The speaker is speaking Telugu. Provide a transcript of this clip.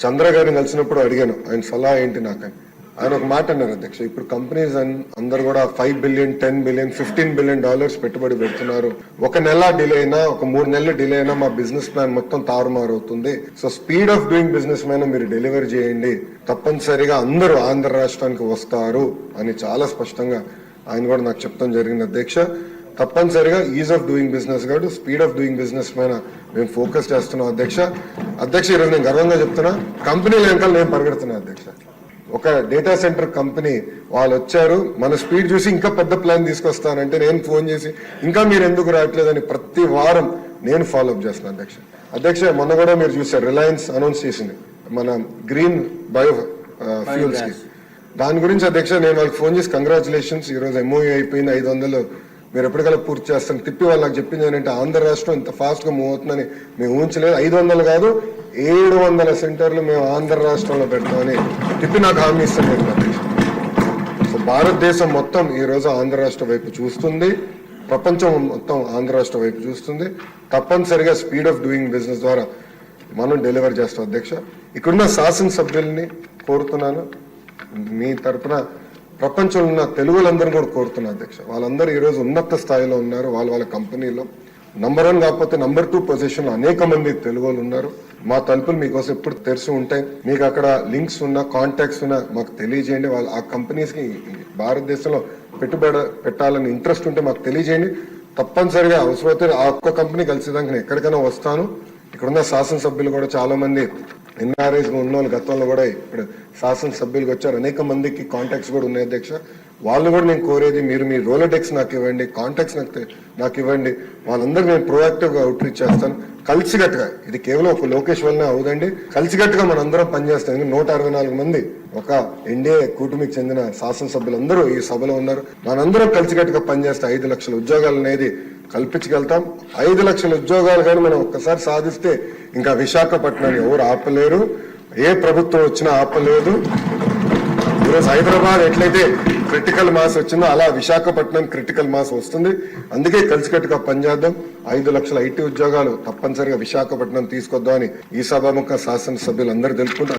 చంద్ర గారిని కలిసినప్పుడు అడిగాను ఆయన సలహా ఏంటి నాకని. ఆయన ఒక మాట అన్నారు అధ్యక్ష, ఇప్పుడు కంపెనీస్ అందరు కూడా 5 బిలియన్ 10 బిలియన్ $15 బిలియన్ పెట్టుబడి పెడుతున్నారు. ఒక నెల డిలే అయినా, ఒక 3 నెలలు డిలే అయినా మా బిజినెస్ ప్లాన్ మొత్తం తారుమారు అవుతుంది. So speed of doing business మీద మీరు డెలివరీ చేయండి, తప్పనిసరిగా అందరూ ఆంధ్ర రాష్ట్రానికి వస్తారు అని చాలా స్పష్టంగా ఆయన కూడా నాకు చెప్తాం జరిగింది అధ్యక్ష. తప్పనిసరిగా ఈజ్ ఆఫ్ డూయింగ్ బిజినెస్ కాదు, స్పీడ్ ఆఫ్ డూయింగ్ బిజినెస్ పైన మేము ఫోకస్ చేస్తున్నాం అధ్యక్ష. ఈరోజు నేను గర్వంగా చెప్తున్నా, కంపెనీల వెనకాల నేను పరిగెడుతున్నా అధ్యక్ష. ఒక డేటా సెంటర్ కంపెనీ వాళ్ళు వచ్చారు, మన స్పీడ్ చూసి ఇంకా పెద్ద ప్లాన్ తీసుకొస్తానంటే నేను ఫోన్ చేసి ఇంకా మీరు ఎందుకు రావట్లేదని ప్రతి వారం నేను ఫాలోఅప్ చేస్తున్నాను అధ్యక్ష. మొన్న కూడా మీరు చూసారు, రిలయన్స్ అనౌన్స్ చేసింది మన గ్రీన్ బయో ఫ్యూల్స్ కి. దాని గురించి అధ్యక్ష నేను వాళ్ళకి ఫోన్ చేసి కంగ్రాచులేషన్స్, ఈ రోజు MOU అయిపోయింది, 500 మీరు ఎప్పటికల్లా పూర్తి చేస్తాను తిప్పి వాళ్ళకి చెప్పింది ఏంటంటే ఆంధ్ర రాష్ట్రం ఇంత ఫాస్ట్ గా మూవ్ అవుతుందని మేము ఊహించలేదు. 500 కాదు 700 సెంటర్లు మేము ఆంధ్ర రాష్ట్రంలో పెడతామని తిప్పి నాకు హామీ ఇస్తాను అధ్యక్ష. సో భారతదేశం మొత్తం ఈ రోజు ఆంధ్ర రాష్ట్ర వైపు చూస్తుంది, ప్రపంచం మొత్తం ఆంధ్ర రాష్ట్ర వైపు చూస్తుంది. తప్పనిసరిగా స్పీడ్ ఆఫ్ డూయింగ్ బిజినెస్ ద్వారా మనం డెలివర్ చేస్తాం అధ్యక్ష. ఇక్కడున్న శాసనసభ్యుల్ని కోరుతున్నాను, మీ తరఫున ప్రపంచంలో ఉన్న తెలుగులందరూ కూడా కోరుతున్నా అధ్యక్ష. వాళ్ళందరూ ఈ రోజు ఉన్నత స్థాయిలో ఉన్నారు, వాళ్ళ కంపెనీలో నంబర్ 1 కాకపోతే నంబర్ 2 పొజిషన్ అనేక మంది తెలుగు వాళ్ళు ఉన్నారు. మా తలుపులు మీకోసం ఎప్పుడు తెరిచి ఉంటాయి. మీకు అక్కడ లింక్స్ ఉన్నా, కాంటాక్ట్స్ ఉన్నా మాకు తెలియజేయండి. వాళ్ళు ఆ కంపెనీస్ కి భారతదేశంలో పెట్టుబడి పెట్టాలని ఇంట్రెస్ట్ ఉంటే మాకు తెలియజేయండి. తప్పనిసరిగా అవసరమైతే ఆ ఒక్క కంపెనీ కలిసేదానికి నేను ఎక్కడికైనా వస్తాను. ఇక్కడున్న శాసనసభ్యులు కూడా చాలా మంది NRIs ఉన్న వాళ్ళు గతంలో కూడా ఇప్పుడు శాసనసభ్యులకు వచ్చారు, అనేక మందికి కాంటాక్ట్స్ కూడా ఉన్నాయి అధ్యక్ష. వాళ్ళు కూడా నేను కోరేది, మీరు మీ రోలడెక్స్ నాకు ఇవ్వండి, కాంటాక్ట్స్ నాకు ఇవ్వండి. వాళ్ళందరూ నేను ప్రొయాక్టివ్ గా అవుట్ రీచ్ చేస్తాను. కలిసికట్టుగా, ఇది కేవలం ఒక లోకేష్ వల్లనే అవుదండి, కలిసికట్టుగా మనందరం పనిచేస్తాం. 164 మంది ఒక NDA కూటమికి చెందిన శాసనసభ్యులందరూ ఈ సభలో ఉన్నారు. మనందరం కలిసికట్టుగా పనిచేస్తే 5 లక్షల ఉద్యోగాలు అనేది కల్పించగలుగుతాం. 5 లక్షల ఉద్యోగాలు కానీ మనం ఒక్కసారి సాధిస్తే ఇంకా విశాఖపట్నాన్ని ఎవరు ఆపలేరు, ఏ ప్రభుత్వం వచ్చినా ఆపలేదు. ఈరోజు హైదరాబాద్ ఎట్లయితే క్రిటికల్ మాస్ వచ్చిందో అలా విశాఖపట్నం క్రిటికల్ మాస్ వస్తుంది. అందుకే కలిసికట్టుగా పనిచేద్దాం. 5 లక్షల IT ఉద్యోగాలు తప్పనిసరిగా విశాఖపట్నం తీసుకొద్దామని ఈ సభాముఖ శాసనసభ్యులు అందరూ తెలుపుకుంటారు.